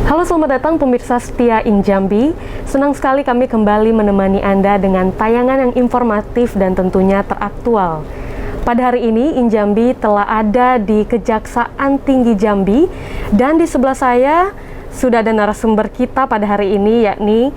Halo, selamat datang pemirsa setia Injambi. Senang sekali kami kembali menemani Anda dengan tayangan yang informatif dan tentunya teraktual. Pada hari ini, Injambi telah ada di Kejaksaan Tinggi Jambi, dan di sebelah saya sudah ada narasumber kita pada hari ini, yakni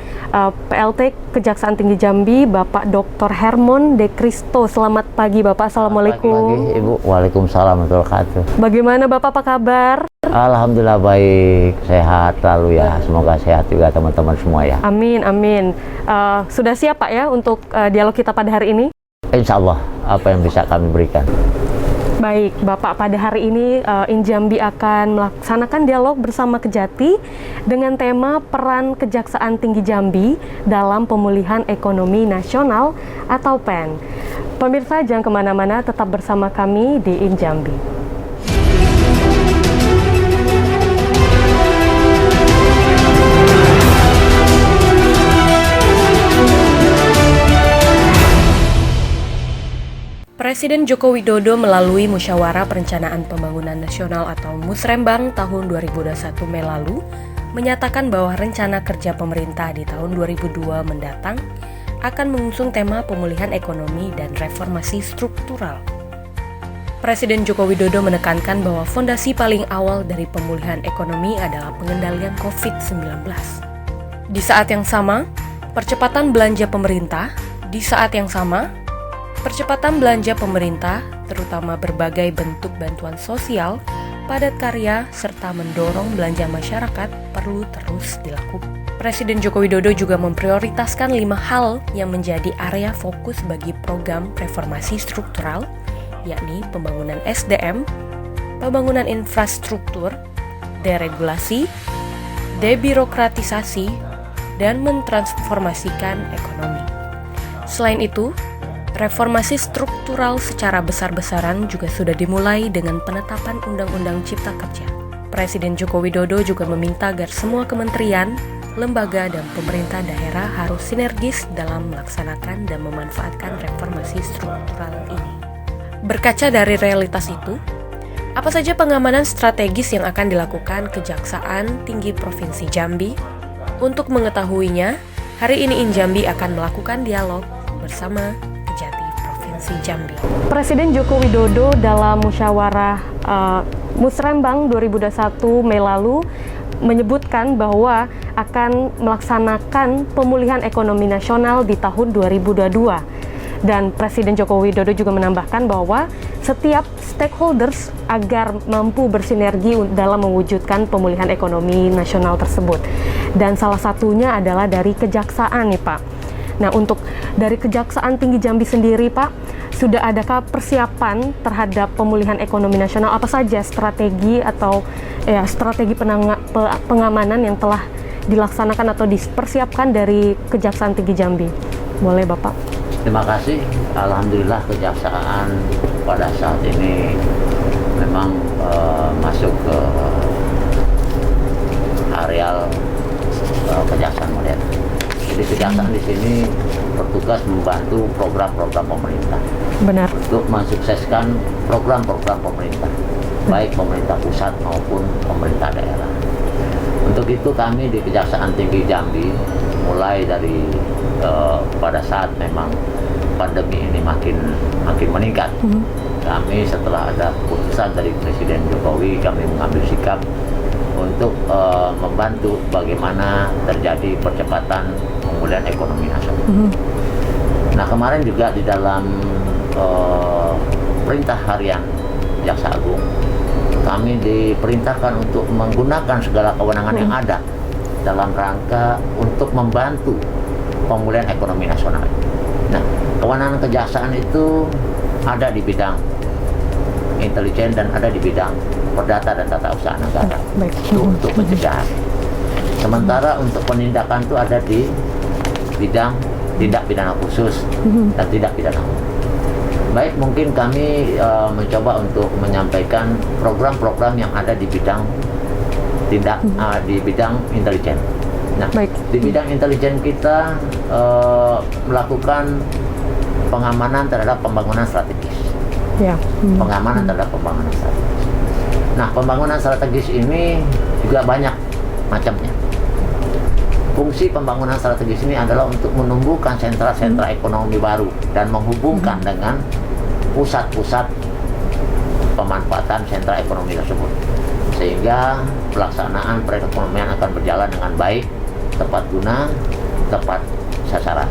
PLT Kejaksaan Tinggi Jambi, Bapak Dr. Hermon De Cristo. Selamat pagi, Bapak. Assalamualaikum. Pagi, Ibu. Waalaikumsalam warahmatullahi wabarakatuh. Bagaimana Bapak, apa kabar? Alhamdulillah baik, sehat lalu ya. Semoga sehat juga teman-teman semua ya. Amin, amin. Sudah siap Pak ya untuk dialog kita pada hari ini? Insya Allah, apa yang bisa kami berikan. Baik, Bapak, pada hari ini Injambi akan melaksanakan dialog bersama Kejati dengan tema peran Kejaksaan Tinggi Jambi dalam pemulihan ekonomi nasional atau PEN. Pemirsa, jangan kemana-mana, tetap bersama kami di Injambi. Presiden Joko Widodo melalui Musyawarah Perencanaan Pembangunan Nasional atau Musrembang tahun 2021 Mei lalu menyatakan bahwa rencana kerja pemerintah di tahun 2002 mendatang akan mengusung tema pemulihan ekonomi dan reformasi struktural. Presiden Joko Widodo menekankan bahwa fondasi paling awal dari pemulihan ekonomi adalah pengendalian COVID-19. Di saat yang sama, percepatan belanja pemerintah, terutama berbagai bentuk bantuan sosial, padat karya, serta mendorong belanja masyarakat perlu terus dilakukan. Presiden Joko Widodo juga memprioritaskan 5 hal yang menjadi area fokus bagi program reformasi struktural, yakni pembangunan SDM, pembangunan infrastruktur, deregulasi, debirokratisasi, dan mentransformasikan ekonomi. Selain itu, reformasi struktural secara besar-besaran juga sudah dimulai dengan penetapan Undang-Undang Cipta Kerja. Presiden Joko Widodo juga meminta agar semua kementerian, lembaga, dan pemerintah daerah harus sinergis dalam melaksanakan dan memanfaatkan reformasi struktural ini. Berkaca dari realitas itu, apa saja pengamanan strategis yang akan dilakukan Kejaksaan Tinggi Provinsi Jambi? Untuk mengetahuinya, hari ini Injambi akan melakukan dialog bersama Kejati Provinsi Jambi. Presiden Joko Widodo dalam musyawarah Musrembang 2021 Mei lalu menyebutkan bahwa akan melaksanakan pemulihan ekonomi nasional di tahun 2022. Dan Presiden Joko Widodo juga menambahkan bahwa setiap stakeholders agar mampu bersinergi dalam mewujudkan pemulihan ekonomi nasional tersebut. Dan salah satunya adalah dari kejaksaan nih Pak. Nah, untuk dari Kejaksaan Tinggi Jambi sendiri Pak, sudah adakah persiapan terhadap pemulihan ekonomi nasional? Apa saja strategi atau strategi pengamanan yang telah dilaksanakan atau dipersiapkan dari Kejaksaan Tinggi Jambi? Boleh Bapak? Terima kasih. Alhamdulillah Kejaksaan pada saat ini memang masuk ke areal Kejaksaan modern. Jadi Kejaksaan di sini bertugas membantu program-program pemerintah. Benar. Untuk mensukseskan program-program pemerintah, baik pemerintah pusat maupun pemerintah daerah. Untuk itu kami di Kejaksaan Tinggi Jambi mulai dari pada saat memang pandemi ini makin meningkat, kami setelah ada keputusan dari Presiden Jokowi, kami mengambil sikap untuk membantu bagaimana terjadi percepatan pemulihan ekonomi nasional. Nah, kemarin juga di dalam perintah harian Jaksa Agung, kami diperintahkan untuk menggunakan segala kewenangan yang ada dalam rangka untuk membantu pemulihan ekonomi nasional. Nah, kewenangan kejaksaan itu ada di bidang intelijen dan ada di bidang perdata dan tata usaha negara. Itu untuk pencegahan. Sementara untuk penindakan itu ada di bidang tindak pidana khusus dan tindak pidana umum. Baik, mungkin kami mencoba untuk menyampaikan program-program yang ada di bidang di bidang intelijen. Nah, di bidang intelijen kita melakukan pengamanan terhadap pembangunan strategis. Pengamanan terhadap pembangunan strategis. Nah, pembangunan strategis ini juga banyak macamnya. Fungsi pembangunan strategis ini adalah untuk menumbuhkan sentra-sentra ekonomi baru dan menghubungkan dengan pusat-pusat pemanfaatan sentra ekonomi tersebut, sehingga pelaksanaan perekonomian akan berjalan dengan baik, tepat guna, tepat sasaran.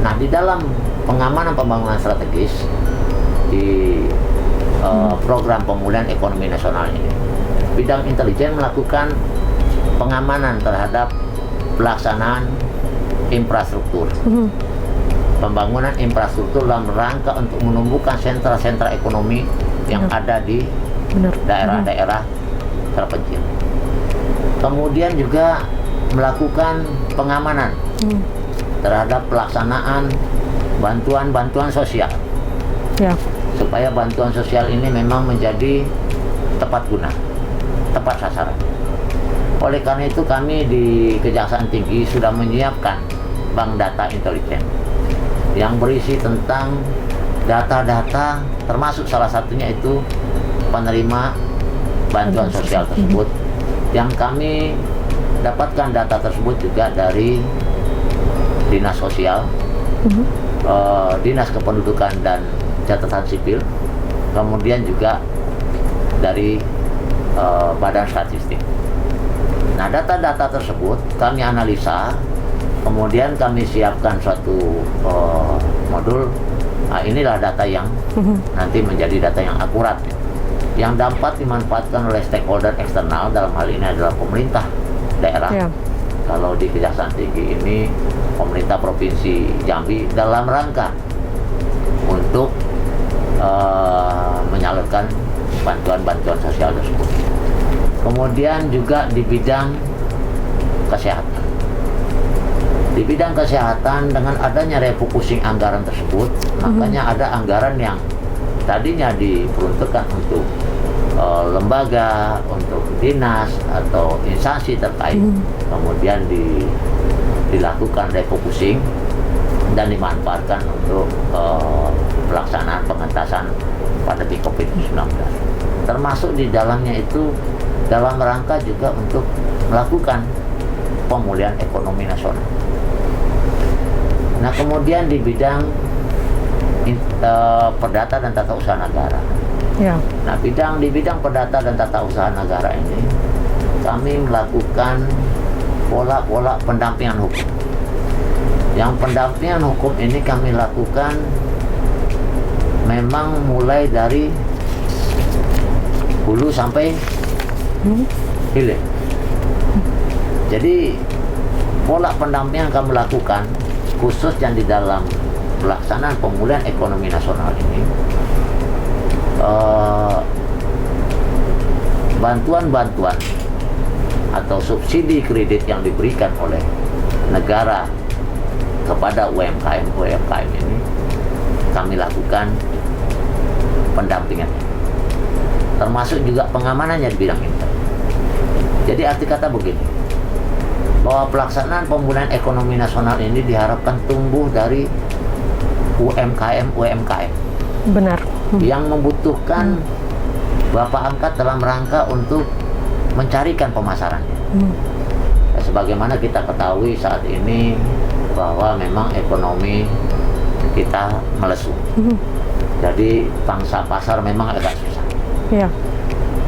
Nah, di dalam pengamanan pembangunan strategis di program pemulihan ekonomi nasional ini, bidang intelijen melakukan pengamanan terhadap pelaksanaan infrastruktur, pembangunan infrastruktur dalam rangka untuk menumbuhkan sentra-sentra ekonomi yang ada di daerah-daerah terpencil. Kemudian juga melakukan pengamanan terhadap pelaksanaan bantuan-bantuan sosial, supaya bantuan sosial ini memang menjadi tepat guna, tepat sasaran. Oleh karena itu kami di Kejaksaan Tinggi sudah menyiapkan bank data intelijen yang berisi tentang data-data, termasuk salah satunya itu penerima bantuan sosial tersebut, yang kami dapatkan data tersebut juga dari Dinas Sosial, Dinas Kependudukan dan Catatan Sipil, kemudian juga dari Badan Statistik. Nah, data-data tersebut kami analisa, kemudian kami siapkan suatu modul. Nah, inilah data yang nanti menjadi data yang akurat, yang dapat dimanfaatkan oleh stakeholder eksternal, dalam hal ini adalah pemerintah daerah. Kalau di Kejaksaan Tinggi ini pemerintah Provinsi Jambi, dalam rangka untuk menyalurkan bantuan-bantuan sosial tersebut. Kemudian juga di bidang kesehatan. Di bidang kesehatan, dengan adanya refocusing anggaran tersebut, makanya ada anggaran yang tadinya diperuntukkan untuk lembaga, untuk dinas atau instansi terkait, kemudian dilakukan refocusing dan dimanfaatkan untuk pelaksanaan pengentasan pandemi COVID-19. Termasuk di dalamnya itu dalam rangka juga untuk melakukan pemulihan ekonomi nasional. Nah, kemudian di bidang perdata dan tata usaha negara. Nah, di bidang perdata dan tata usaha negara ini kami melakukan pola-pola pendampingan hukum. Yang pendampingan hukum ini kami lakukan memang mulai dari hulu sampai hilir. Jadi pola pendampingan yang kami lakukan khusus yang di dalam pelaksanaan pemulihan ekonomi nasional ini, bantuan-bantuan atau subsidi kredit yang diberikan oleh negara kepada UMKM ini kami lakukan pendampingan, termasuk juga pengamanannya di bidang ini. Jadi arti kata begini, bahwa pelaksanaan pemulihan ekonomi nasional ini diharapkan tumbuh dari UMKM. Benar. Yang membutuhkan Bapak angkat dalam rangka untuk mencarikan pemasarannya. Ya, sebagaimana kita ketahui saat ini bahwa memang ekonomi kita melesu. Jadi pangsa pasar memang agak susah.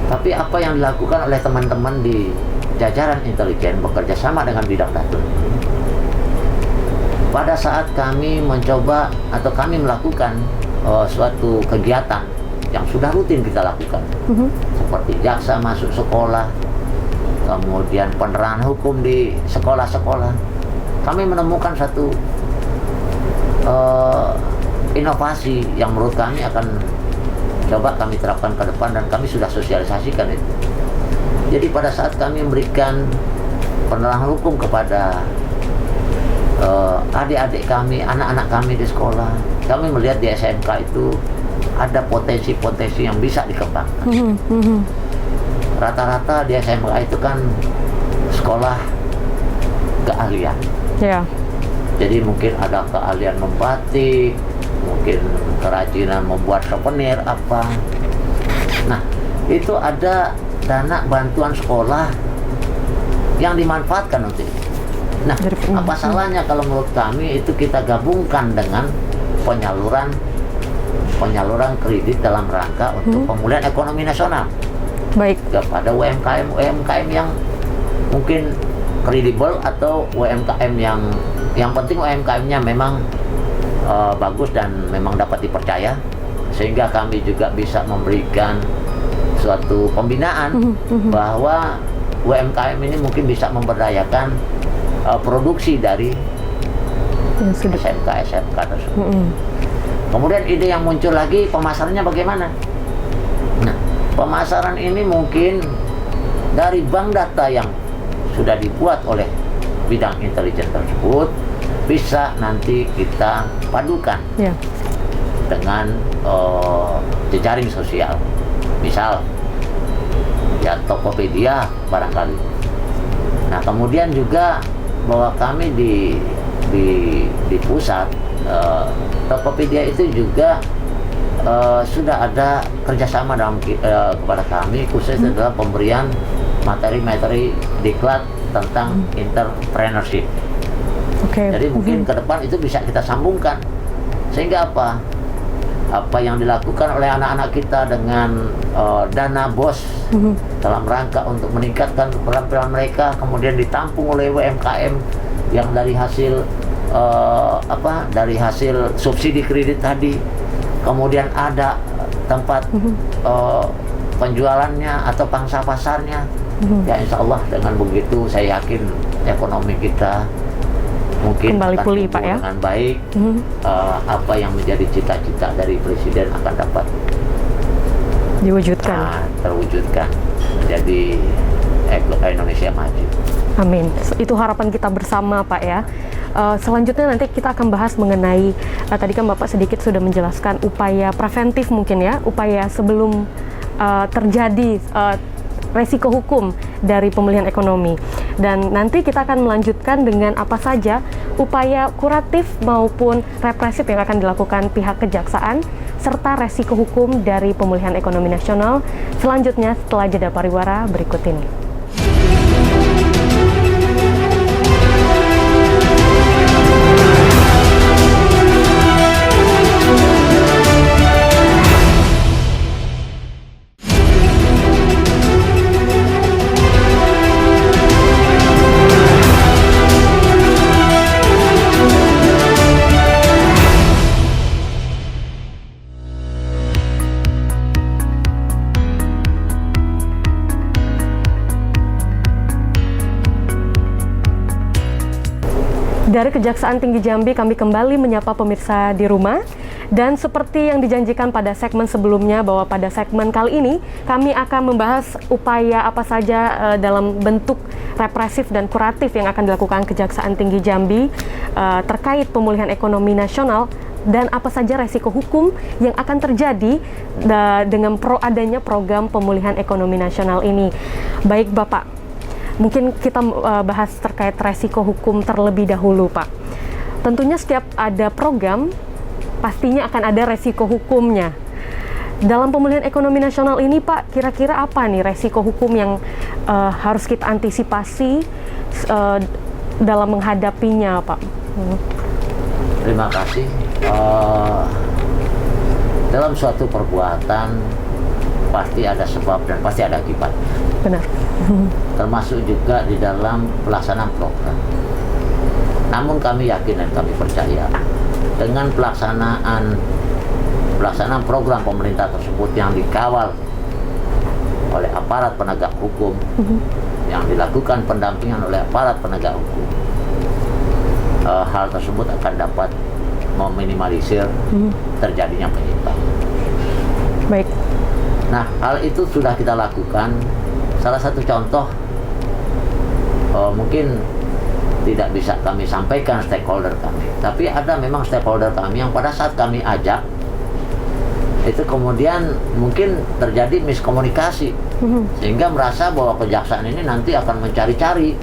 Tapi apa yang dilakukan oleh teman-teman di jajaran intelijen bekerja sama dengan bidang Datun, pada saat kami mencoba atau kami melakukan suatu kegiatan yang sudah rutin kita lakukan, seperti jaksa masuk sekolah, kemudian penerangan hukum di sekolah-sekolah, kami menemukan satu inovasi yang menurut kami akan coba kami terapkan ke depan, dan kami sudah sosialisasikan itu. Jadi pada saat kami memberikan penerangan hukum kepada adik-adik kami, anak-anak kami di sekolah, kami melihat di SMK itu ada potensi-potensi yang bisa dikembangkan. Rata-rata di SMK itu kan sekolah keahlian. Jadi mungkin ada keahlian membatik, mungkin kerajinan membuat souvenir apa. Nah, itu ada dana bantuan sekolah yang dimanfaatkan untuk itu. Nah, apa salahnya kalau menurut kami itu kita gabungkan dengan penyaluran kredit dalam rangka untuk pemulihan ekonomi nasional. Baik. Kepada UMKM yang mungkin kredibel atau UMKM yang penting UMKM-nya memang bagus dan memang dapat dipercaya, sehingga kami juga bisa memberikan suatu pembinaan bahwa UMKM ini mungkin bisa memberdayakan produksi dari SMK tersebut. Kemudian ide yang muncul lagi, pemasarannya bagaimana? Nah, pemasaran ini mungkin dari bank data yang sudah dibuat oleh bidang intelijen tersebut bisa nanti kita padukan dengan jejaring sosial, misal ya Tokopedia barangkali. Nah, kemudian juga bahwa kami di pusat Tokopedia itu juga sudah ada kerjasama kepada kami khusus adalah pemberian materi-materi diklat tentang entrepreneurship. Jadi mungkin ke depan itu bisa kita sambungkan, sehingga apa yang dilakukan oleh anak-anak kita dengan dana BOS dalam rangka untuk meningkatkan keterampilan mereka, kemudian ditampung oleh UMKM yang dari hasil dari hasil subsidi kredit tadi, kemudian ada tempat penjualannya atau pangsa pasarnya. Ya, insya Allah dengan begitu saya yakin ekonomi kita mungkin kembali akan pulih, Pak, ya? dengan baik. Apa yang menjadi cita-cita dari Presiden akan dapat diwujudkan, terwujudkan menjadi Indonesia maju. Amin. Itu harapan kita bersama, Pak, ya. Selanjutnya nanti kita akan bahas mengenai tadi kan Bapak sedikit sudah menjelaskan upaya preventif mungkin ya, upaya sebelum terjadi resiko hukum dari pemulihan ekonomi, dan nanti kita akan melanjutkan dengan apa saja upaya kuratif maupun represif yang akan dilakukan pihak kejaksaan serta resiko hukum dari pemulihan ekonomi nasional selanjutnya setelah jeda pariwara berikut ini. Dari Kejaksaan Tinggi Jambi kami kembali menyapa pemirsa di rumah, dan seperti yang dijanjikan pada segmen sebelumnya bahwa pada segmen kali ini kami akan membahas upaya apa saja dalam bentuk represif dan kuratif yang akan dilakukan Kejaksaan Tinggi Jambi terkait pemulihan ekonomi nasional dan apa saja resiko hukum yang akan terjadi dengan adanya program pemulihan ekonomi nasional ini. Baik Bapak, mungkin kita bahas terkait resiko hukum terlebih dahulu, Pak. Tentunya setiap ada program, pastinya akan ada resiko hukumnya. Dalam pemulihan ekonomi nasional ini, Pak, kira-kira apa nih resiko hukum yang harus kita antisipasi dalam menghadapinya, Pak? Terima kasih. Dalam suatu perbuatan, pasti ada sebab dan pasti ada akibat. Benar. Termasuk juga di dalam pelaksanaan program. Namun kami yakin dan kami percaya dengan pelaksanaan program pemerintah tersebut yang dikawal oleh aparat penegak hukum, yang dilakukan pendampingan oleh aparat penegak hukum, hal tersebut akan dapat meminimalisir terjadinya penyimpangan. Baik. Nah, hal itu sudah kita lakukan. Salah satu contoh mungkin tidak bisa kami sampaikan stakeholder kami, tapi ada memang stakeholder kami yang pada saat kami ajak itu kemudian mungkin terjadi miskomunikasi sehingga merasa bahwa kejaksaan ini nanti akan mencari-cari.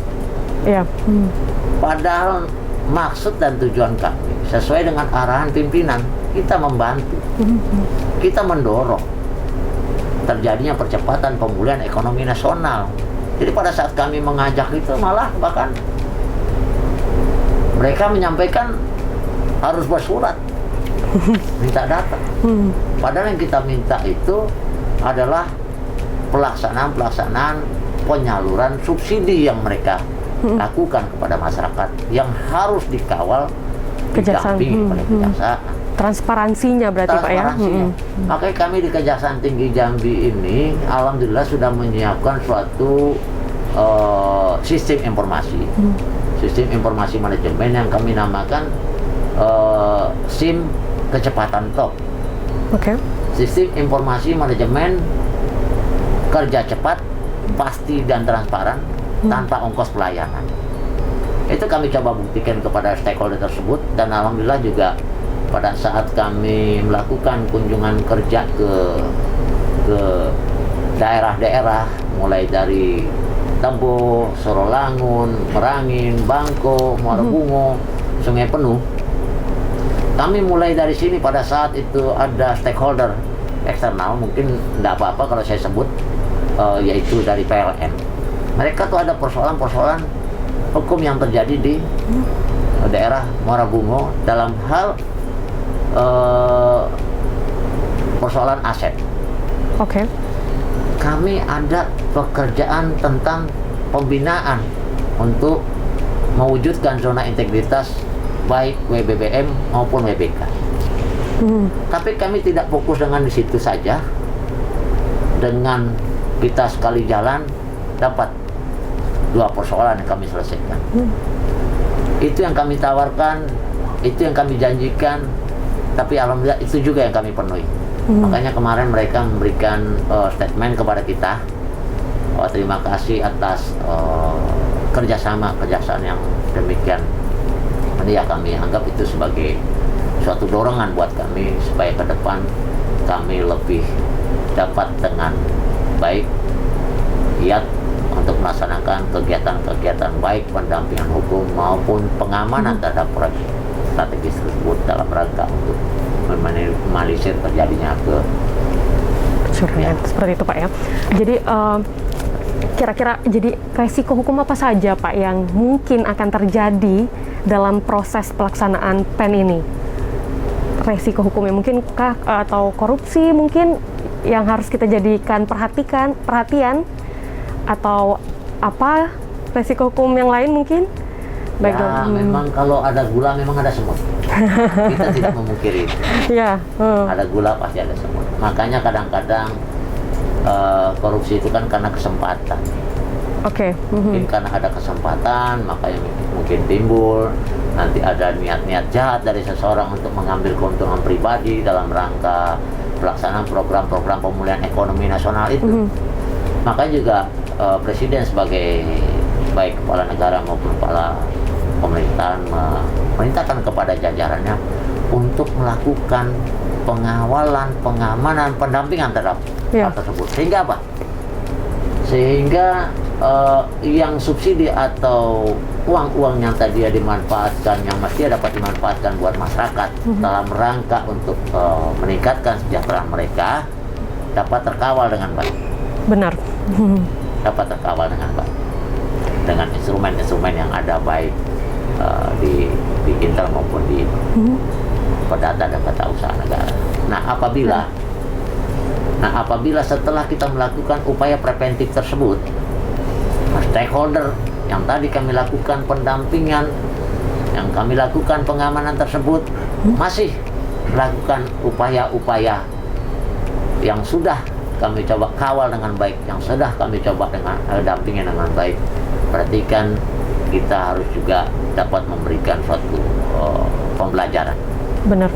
Padahal maksud dan tujuan kami sesuai dengan arahan pimpinan, kita membantu, kita mendorong terjadinya percepatan pemulihan ekonomi nasional. Jadi pada saat kami mengajak itu malah bahkan mereka menyampaikan harus bersurat minta data. Padahal yang kita minta itu adalah pelaksanaan penyaluran subsidi yang mereka lakukan kepada masyarakat yang harus dikawal didampingi oleh kejaksaan. Transparansinya berarti Pak ya. Makanya kami di Kejaksaan Tinggi Jambi ini alhamdulillah sudah menyiapkan suatu sistem informasi. Sistem informasi manajemen yang kami namakan SIM kecepatan top. Sistem informasi manajemen kerja cepat, pasti dan transparan tanpa ongkos pelayanan. Itu kami coba buktikan kepada stakeholder tersebut, dan alhamdulillah juga pada saat kami melakukan kunjungan kerja ke daerah-daerah mulai dari Tebo, Sorolangun, Merangin, Bangko, Muara Bungo, Sungai Penuh. Kami mulai dari sini pada saat itu ada stakeholder eksternal, mungkin tidak apa-apa kalau saya sebut, yaitu dari PLN. Mereka tuh ada persoalan-persoalan hukum yang terjadi di daerah Muara Bungo dalam hal persoalan aset. Kami ada pekerjaan tentang pembinaan untuk mewujudkan zona integritas baik WBBM maupun WBK. Tapi kami tidak fokus dengan di situ saja. Dengan kita sekali jalan dapat 2 persoalan yang kami selesaikan. Itu yang kami tawarkan, itu yang kami janjikan, tapi alhamdulillah itu juga yang kami penuhi. Makanya kemarin mereka memberikan statement kepada kita, terima kasih atas kerjasama kejaksaan yang demikian. Ya, kami anggap itu sebagai suatu dorongan buat kami supaya ke depan kami lebih dapat dengan baik giat untuk melaksanakan kegiatan-kegiatan baik pendampingan hukum maupun pengamanan terhadap proyek strategis tersebut dalam rangka untuk meminimalisir terjadinya kecurangan. Seperti itu Pak ya. Jadi kira-kira jadi resiko hukum apa saja Pak yang mungkin akan terjadi dalam proses pelaksanaan PEN ini? Resiko hukumnya mungkinkah atau korupsi mungkin yang harus kita jadikan perhatian, atau apa resiko hukum yang lain mungkin? Ya, memang kalau ada gula memang ada semut. Kita tidak memungkiri itu. Ada gula pasti ada semut. Makanya kadang-kadang korupsi itu kan karena kesempatan. Mungkin karena ada kesempatan, makanya mungkin timbul. Nanti ada niat-niat jahat dari seseorang untuk mengambil keuntungan pribadi dalam rangka pelaksanaan program-program pemulihan ekonomi nasional itu. Makanya juga Presiden sebagai baik kepala negara maupun kepala pemerintahan memerintahkan kepada jajarannya untuk melakukan pengawalan, pengamanan, pendampingan terhadap hal tersebut. Sehingga apa? Sehingga yang subsidi atau uang-uang yang tadi dimanfaatkan, yang mestinya dapat dimanfaatkan buat masyarakat dalam rangka untuk meningkatkan kesejahteraan mereka, dapat terkawal dengan baik. Benar. Dapat terkawal dengan baik dengan instrumen-instrumen yang ada baik di internal maupun di Perdata dan Tata Usaha Negara. Nah, apabila setelah kita melakukan upaya preventif tersebut, stakeholder yang tadi kami lakukan pendampingan, yang kami lakukan pengamanan tersebut, masih melakukan upaya-upaya yang sudah kami coba kawal dengan baik, yang sudah kami coba dengan dampingi dengan baik. Perhatikan, kita harus juga dapat memberikan suatu pembelajaran. Benar.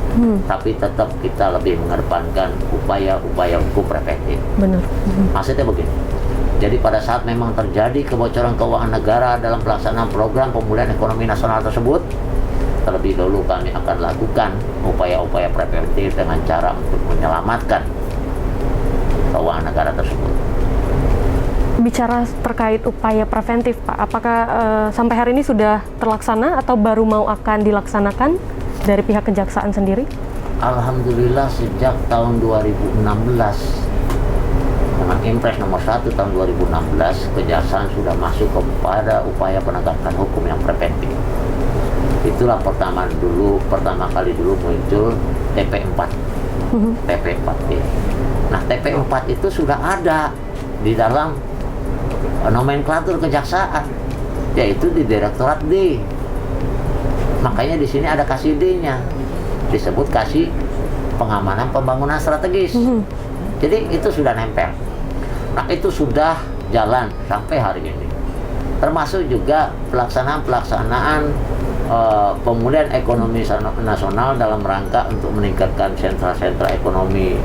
Tapi tetap kita lebih mengedepankan upaya-upaya hukum preventif. Benar. Maksudnya begini. Jadi pada saat memang terjadi kebocoran keuangan negara dalam pelaksanaan program pemulihan ekonomi nasional tersebut, terlebih dahulu kami akan lakukan upaya-upaya preventif dengan cara untuk menyelamatkan keuangan negara tersebut. Bicara terkait upaya preventif, Pak, apakah sampai hari ini sudah terlaksana atau baru mau akan dilaksanakan dari pihak kejaksaan sendiri? Alhamdulillah sejak tahun 2016 dengan Impres nomor 1 tahun 2016, Kejaksaan sudah masuk kepada upaya penegakan hukum yang preventif. Itulah pertama kali dulu muncul TP4. TP4 ini. Nah, TP4 itu sudah ada di dalam nomenklatur kejaksaan, yaitu di Direktorat D. Makanya di sini ada kasih D-nya, disebut kasih pengamanan pembangunan strategis. Jadi itu sudah nempel. Nah, itu sudah jalan sampai hari ini. Termasuk juga pelaksanaan pemulihan ekonomi nasional dalam rangka untuk meningkatkan sentra-sentra ekonomi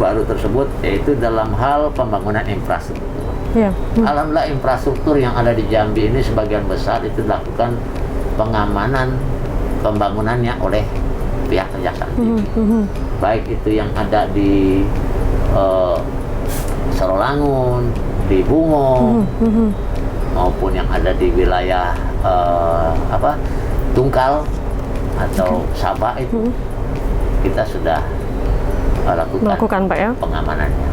baru tersebut, yaitu dalam hal pembangunan infrastruktur. Alhamdulillah, infrastruktur yang ada di Jambi ini sebagian besar itu dilakukan pengamanan pembangunannya oleh pihak Kejaksaan Tinggi. Baik itu yang ada di Serolangun, di Bungo, maupun yang ada di wilayah Tungkal atau Sabah, itu kita sudah melakukan Pak ya pengamanannya.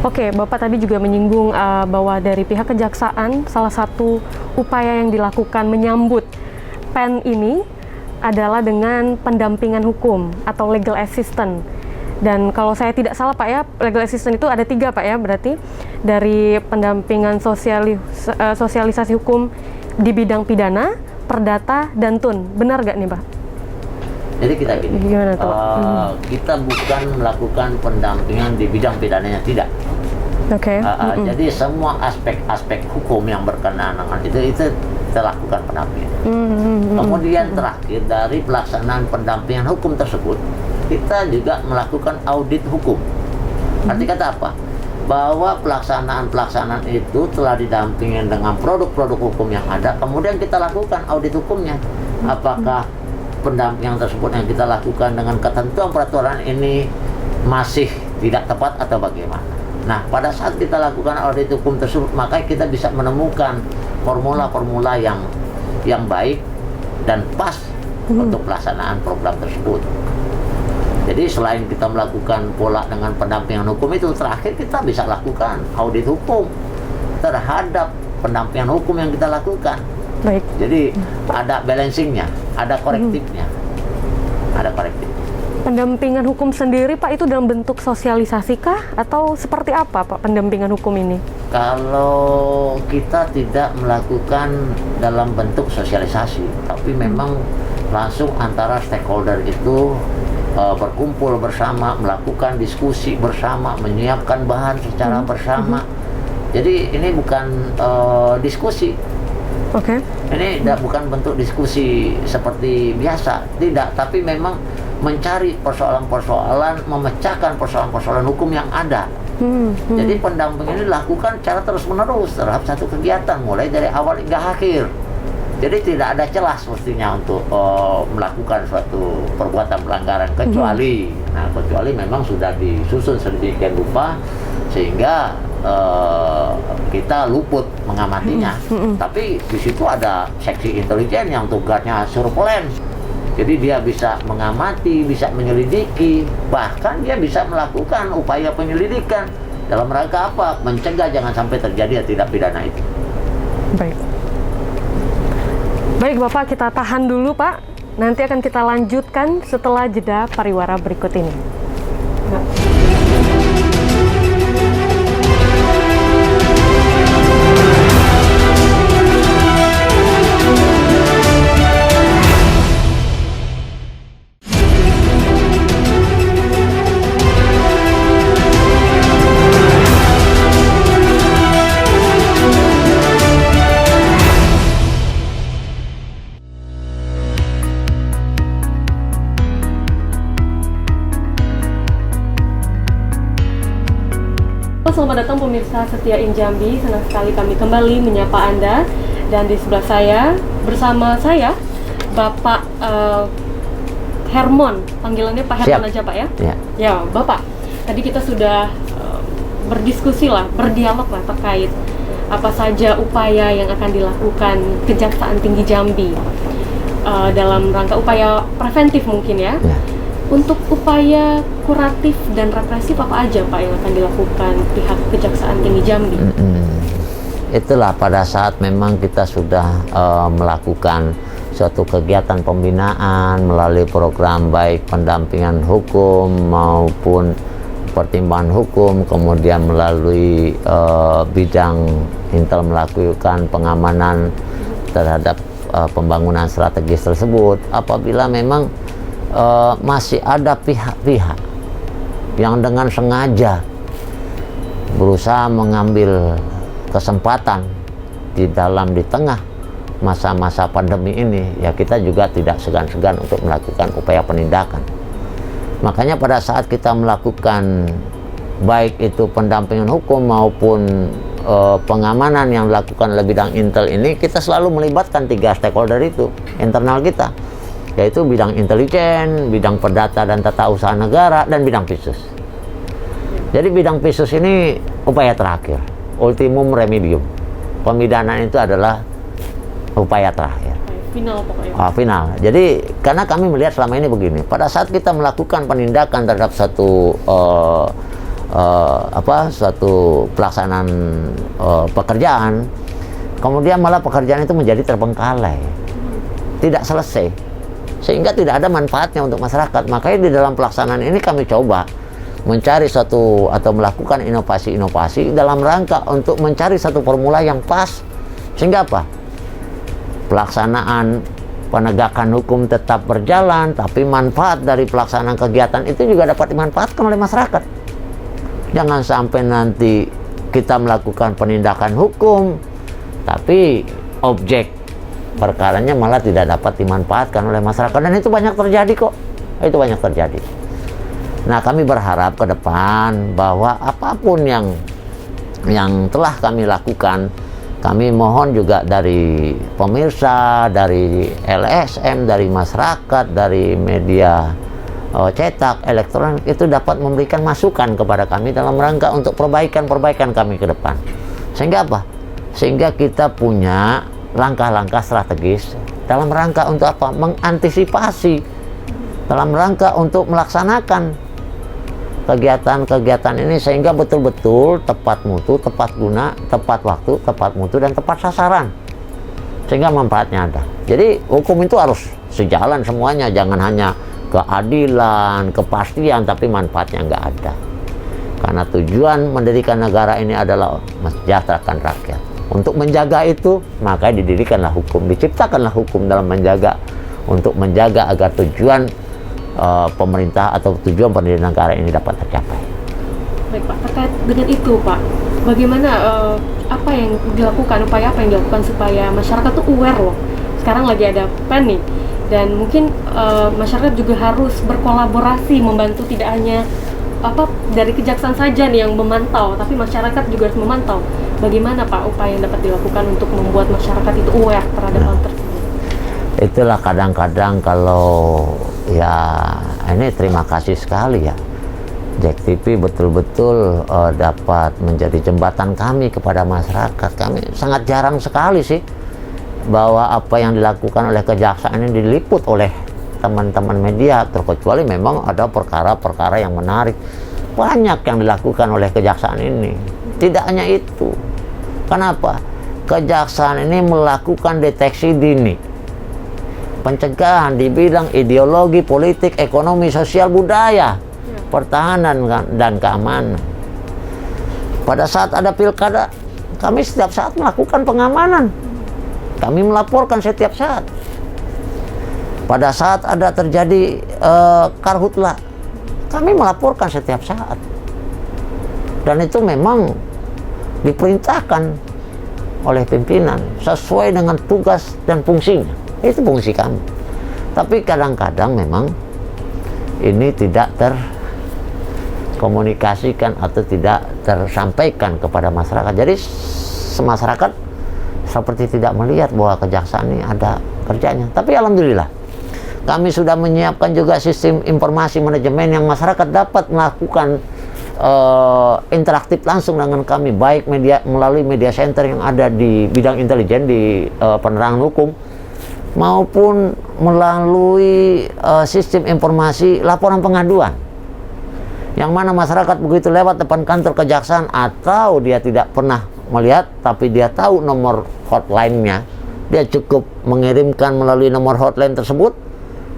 Oke, Bapak tadi juga menyinggung bahwa dari pihak Kejaksaan salah satu upaya yang dilakukan menyambut PEN ini adalah dengan pendampingan hukum atau legal assistance. Dan kalau saya tidak salah Pak ya, legal assistance itu ada 3 Pak ya, berarti dari pendampingan sosialisasi hukum di bidang pidana, perdata, dan TUN. Benar nggak nih Pak? Jadi kita gini, kita bukan melakukan pendampingan di bidang pidananya, tidak. Jadi semua aspek-aspek hukum yang berkenaan dengan itu kita lakukan pendampingan. Kemudian terakhir, dari pelaksanaan pendampingan hukum tersebut, kita juga melakukan audit hukum. Arti kata apa? Bahwa pelaksanaan itu telah didampingin dengan produk-produk hukum yang ada, kemudian kita lakukan audit hukumnya. Apakah pendampingan tersebut yang kita lakukan dengan ketentuan peraturan ini masih tidak tepat atau bagaimana? Nah, pada saat kita lakukan audit hukum tersebut, maka kita bisa menemukan formula-formula yang baik dan pas untuk pelaksanaan program tersebut. Jadi selain kita melakukan pola dengan pendampingan hukum itu, terakhir kita bisa lakukan audit hukum terhadap pendampingan hukum yang kita lakukan. Baik. Jadi ada balancingnya, ada korektifnya, ada korektif. Pendampingan hukum sendiri Pak itu dalam bentuk sosialisasi kah atau seperti apa Pak pendampingan hukum ini? Kalau kita tidak melakukan dalam bentuk sosialisasi, tapi memang langsung antara stakeholder itu berkumpul bersama, melakukan diskusi bersama, menyiapkan bahan secara bersama. Jadi ini bukan diskusi. Ini bukan bentuk diskusi seperti biasa, tidak. Tapi memang mencari persoalan-persoalan, memecahkan persoalan-persoalan hukum yang ada. Jadi pendampingan ini dilakukan secara terus-menerus terhadap satu kegiatan, mulai dari awal hingga akhir. Jadi tidak ada celah mestinya untuk melakukan suatu perbuatan pelanggaran, kecuali memang sudah disusun sedemikian rupa sehingga kita luput mengamatinya. Tapi di situ ada seksi intelijen yang tugasnya surveillance. Jadi dia bisa mengamati, bisa menyelidiki, bahkan dia bisa melakukan upaya penyelidikan dalam rangka apa? Mencegah jangan sampai terjadi tindak pidana itu. Baik Bapak, kita tahan dulu Pak. Nanti akan kita lanjutkan setelah jeda pariwara berikut ini. Selamat datang pemirsa setia Jambi, senang sekali kami kembali menyapa Anda. Dan di sebelah saya, bersama saya, Bapak Hermon, panggilannya Pak Hermon aja Pak ya? Ya Bapak, tadi kita sudah berdiskusi lah, berdialog lah terkait apa saja upaya yang akan dilakukan Kejaksaan Tinggi Jambi dalam rangka upaya preventif mungkin ya. Untuk upaya kuratif dan represif apa aja Pak yang akan dilakukan pihak Kejaksaan Tinggi Jambi? Itulah pada saat memang kita sudah melakukan suatu kegiatan pembinaan melalui program baik pendampingan hukum maupun pertimbangan hukum, kemudian melalui bidang Intel melakukan pengamanan terhadap pembangunan strategis tersebut. Apabila memang masih ada pihak-pihak yang dengan sengaja berusaha mengambil kesempatan di tengah masa-masa pandemi ini, ya kita juga tidak segan-segan untuk melakukan upaya penindakan. Makanya pada saat kita melakukan baik itu pendampingan hukum maupun pengamanan yang dilakukan oleh bidang Intel ini, kita selalu melibatkan 3 stakeholder itu internal kita, yaitu bidang intelijen, bidang perdata dan tata usaha negara, dan bidang PISUS. Jadi bidang PISUS ini upaya terakhir, ultimum remedium. Pemidanaan itu adalah upaya terakhir. Final pokoknya. Final. Jadi karena kami melihat selama ini begini, pada saat kita melakukan penindakan terhadap satu pelaksanaan pekerjaan, kemudian malah pekerjaan itu menjadi terbengkalai, tidak selesai, sehingga tidak ada manfaatnya untuk masyarakat. Makanya di dalam pelaksanaan ini kami coba mencari atau melakukan inovasi-inovasi dalam rangka untuk mencari satu formula yang pas, sehingga apa? Pelaksanaan penegakan hukum tetap berjalan, tapi manfaat dari pelaksanaan kegiatan itu juga dapat dimanfaatkan oleh masyarakat. Jangan sampai nanti kita melakukan penindakan hukum, tapi objek perkaranya malah tidak dapat dimanfaatkan oleh masyarakat, dan itu banyak terjadi kok. Itu banyak terjadi. Nah, kami berharap ke depan bahwa apapun yang telah kami lakukan, kami mohon juga dari pemirsa, dari LSM, dari masyarakat, dari media cetak, elektronik, itu dapat memberikan masukan kepada kami dalam rangka untuk perbaikan kami ke depan. Sehingga apa? Sehingga kita punya langkah-langkah strategis dalam rangka untuk apa? Mengantisipasi, dalam rangka untuk melaksanakan kegiatan-kegiatan ini sehingga betul-betul tepat mutu, tepat guna, tepat waktu, tepat mutu, dan tepat sasaran, sehingga manfaatnya ada. Jadi hukum itu harus sejalan semuanya, jangan hanya keadilan, kepastian, tapi manfaatnya nggak ada. Karena tujuan mendirikan negara ini adalah mensejahterakan rakyat. Untuk menjaga itu, maka didirikanlah hukum, diciptakanlah hukum dalam menjaga, untuk menjaga agar tujuan pemerintah atau tujuan pendirian negara ini dapat tercapai. Baik Pak, terkait dengan itu Pak, bagaimana apa yang dilakukan, upaya apa yang dilakukan supaya masyarakat tuh aware loh, sekarang lagi ada PEN nih, dan mungkin masyarakat juga harus berkolaborasi membantu, tidak hanya dari kejaksaan saja nih yang memantau, tapi masyarakat juga harus memantau. Bagaimana Pak upaya yang dapat dilakukan untuk membuat masyarakat itu aware terhadap hal tersebut? Itulah kadang-kadang kalau ya ini terima kasih sekali ya, JEK TV betul-betul dapat menjadi jembatan kami kepada masyarakat. Kami sangat jarang sekali sih bahwa apa yang dilakukan oleh kejaksaan ini diliput oleh teman-teman media, terkecuali memang ada perkara-perkara yang menarik. Banyak yang dilakukan oleh kejaksaan ini. Tidak hanya itu. Kenapa? Kejaksaan ini melakukan deteksi dini, pencegahan di bidang ideologi, politik, ekonomi, sosial, budaya, pertahanan dan keamanan. Pada saat ada pilkada, kami setiap saat melakukan pengamanan. Kami melaporkan setiap saat. Pada saat ada terjadi karhutla, kami melaporkan setiap saat. Dan itu memang diperintahkan oleh pimpinan sesuai dengan tugas dan fungsinya. Itu fungsi kami. Tapi kadang-kadang memang ini tidak terkomunikasikan atau tidak tersampaikan kepada masyarakat. Jadi masyarakat seperti tidak melihat bahwa kejaksaan ini ada kerjanya. Tapi alhamdulillah, kami sudah menyiapkan juga sistem informasi manajemen yang masyarakat dapat melakukan interaktif langsung dengan kami, baik melalui media center yang ada di bidang intelijen di penerangan hukum, maupun melalui sistem informasi laporan pengaduan, yang mana masyarakat begitu lewat depan kantor kejaksaan atau dia tidak pernah melihat tapi dia tahu nomor hotline-nya, dia cukup mengirimkan melalui nomor hotline tersebut,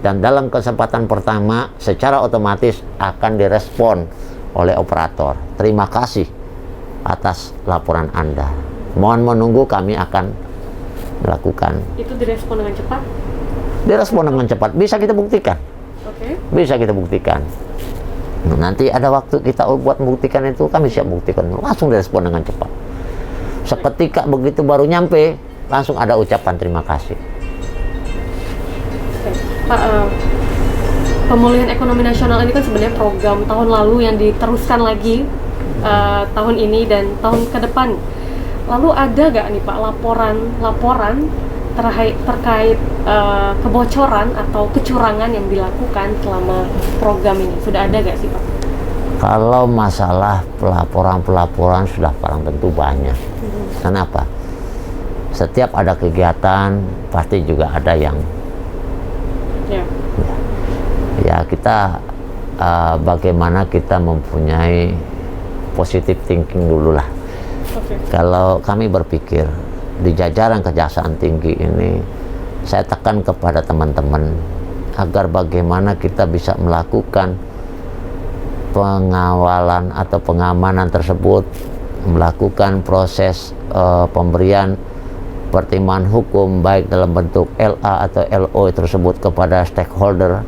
dan dalam kesempatan pertama secara otomatis akan direspon oleh operator. Terima kasih atas laporan Anda, mohon menunggu, kami akan melakukan. Itu direspon dengan cepat? Direspon dengan cepat, bisa kita buktikan. Bisa kita buktikan. Nanti ada waktu kita buat membuktikan itu, kami siap buktikan, langsung direspon dengan cepat. Seketika begitu baru nyampe, langsung ada ucapan terima kasih. Pak, pemulihan ekonomi nasional ini kan sebenarnya program tahun lalu yang diteruskan lagi tahun ini dan tahun ke depan. Lalu ada nggak nih Pak laporan terkait kebocoran atau kecurangan yang dilakukan selama program ini? Sudah ada nggak sih Pak? Kalau masalah pelaporan sudah barang tentu banyak. Kenapa? Setiap ada kegiatan pasti juga ada yang ya kita bagaimana kita mempunyai positive thinking dulu lah. Kalau kami berpikir di jajaran Kejaksaan Tinggi ini, saya tekan kepada teman-teman agar bagaimana kita bisa melakukan pengawalan atau pengamanan tersebut, melakukan proses pemberian pertimbangan hukum baik dalam bentuk LA atau LO tersebut kepada stakeholder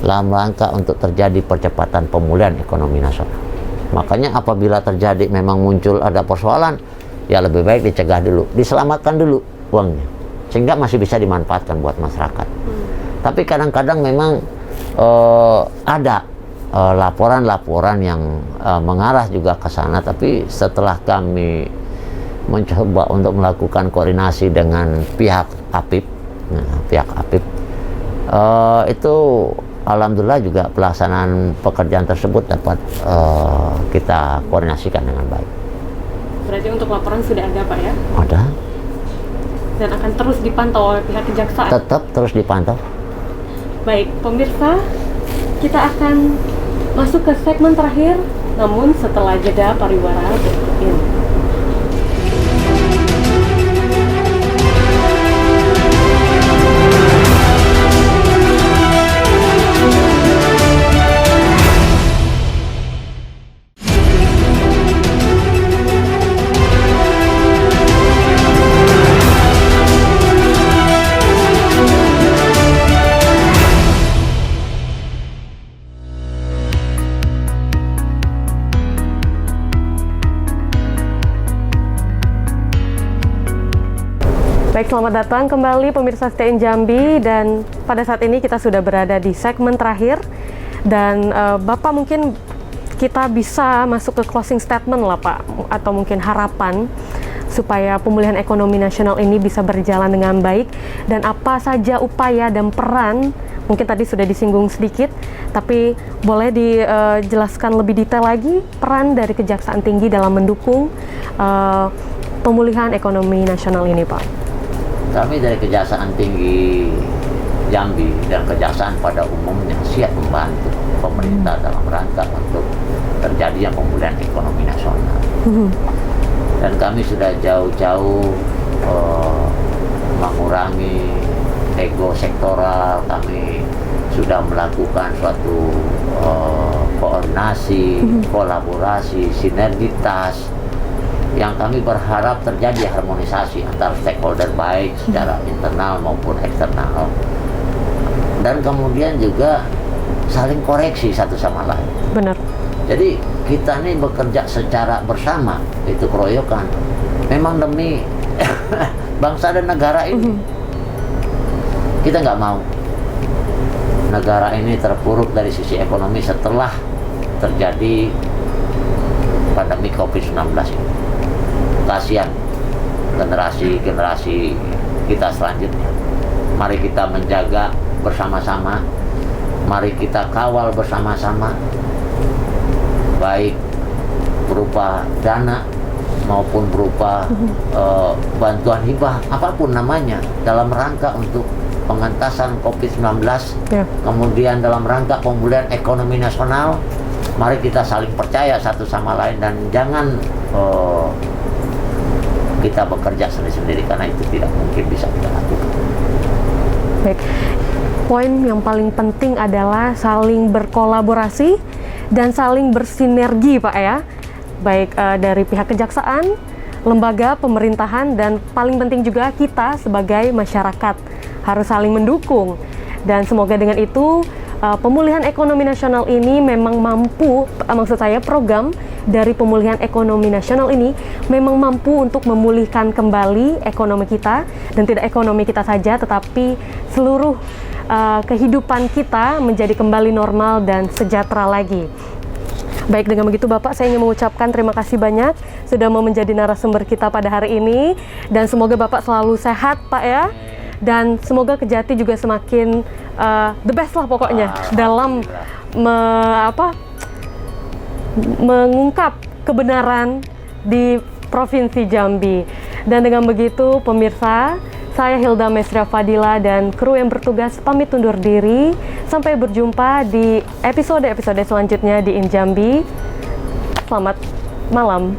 dalam rangka untuk terjadi percepatan pemulihan ekonomi nasional. Makanya apabila terjadi memang muncul ada persoalan, ya lebih baik dicegah dulu, diselamatkan dulu uangnya, sehingga masih bisa dimanfaatkan buat masyarakat. Tapi kadang-kadang memang ada laporan-laporan yang mengarah juga ke sana, tapi setelah kami mencoba untuk melakukan koordinasi dengan pihak APIP, itu alhamdulillah juga pelaksanaan pekerjaan tersebut dapat kita koordinasikan dengan baik. Berarti untuk laporan sudah ada Pak ya? Ada. Dan akan terus dipantau oleh pihak kejaksaan? Tetap terus dipantau. Baik, pemirsa, kita akan masuk ke segmen terakhir, namun setelah jeda pariwara berikut ini. Baik, selamat datang kembali pemirsa STN Jambi, dan pada saat ini kita sudah berada di segmen terakhir, dan Bapak mungkin kita bisa masuk ke closing statement lah Pak, atau mungkin harapan supaya pemulihan ekonomi nasional ini bisa berjalan dengan baik, dan apa saja upaya dan peran, mungkin tadi sudah disinggung sedikit, tapi boleh dijelaskan lebih detail lagi peran dari Kejaksaan Tinggi dalam mendukung pemulihan ekonomi nasional ini Pak. Kami dari Kejaksaan Tinggi Jambi dan Kejaksaan pada umumnya siap membantu pemerintah dalam rangka untuk terjadinya pemulihan ekonomi nasional. Dan kami sudah jauh-jauh mengurangi ego sektoral, kami sudah melakukan suatu koordinasi, kolaborasi, sinergitas, yang kami berharap terjadi harmonisasi antar stakeholder baik secara internal maupun eksternal, dan kemudian juga saling koreksi satu sama lain. Benar. Jadi kita ini bekerja secara bersama, itu keroyokan, memang demi bangsa dan negara ini. Kita nggak mau negara ini terpuruk dari sisi ekonomi setelah terjadi pandemi COVID-19 ini. Kasihan generasi kita selanjutnya. Mari kita menjaga bersama-sama, mari kita kawal bersama-sama, baik berupa dana maupun berupa bantuan hibah apapun namanya dalam rangka untuk pengentasan COVID-19, kemudian dalam rangka pemulihan ekonomi nasional. Mari kita saling percaya satu sama lain dan jangan kita bekerja sendiri-sendiri, karena itu tidak mungkin bisa kita lakukan. Baik, poin yang paling penting adalah saling berkolaborasi dan saling bersinergi, Pak ya. Baik dari pihak kejaksaan, lembaga pemerintahan, dan paling penting juga kita sebagai masyarakat harus saling mendukung. Dan semoga dengan itu pemulihan ekonomi nasional ini memang mampu, maksud saya program dari pemulihan ekonomi nasional ini memang mampu untuk memulihkan kembali ekonomi kita, dan tidak ekonomi kita saja tetapi seluruh kehidupan kita menjadi kembali normal dan sejahtera lagi. Baik, dengan begitu Bapak, saya ingin mengucapkan terima kasih banyak sudah mau menjadi narasumber kita pada hari ini, dan semoga Bapak selalu sehat, Pak ya, dan semoga Kejati juga semakin the best lah pokoknya dalam mengungkap kebenaran di Provinsi Jambi. Dan dengan begitu pemirsa, saya Hilda Mesria Fadila dan kru yang bertugas pamit undur diri. Sampai berjumpa di episode-episode selanjutnya di In Jambi. Selamat malam.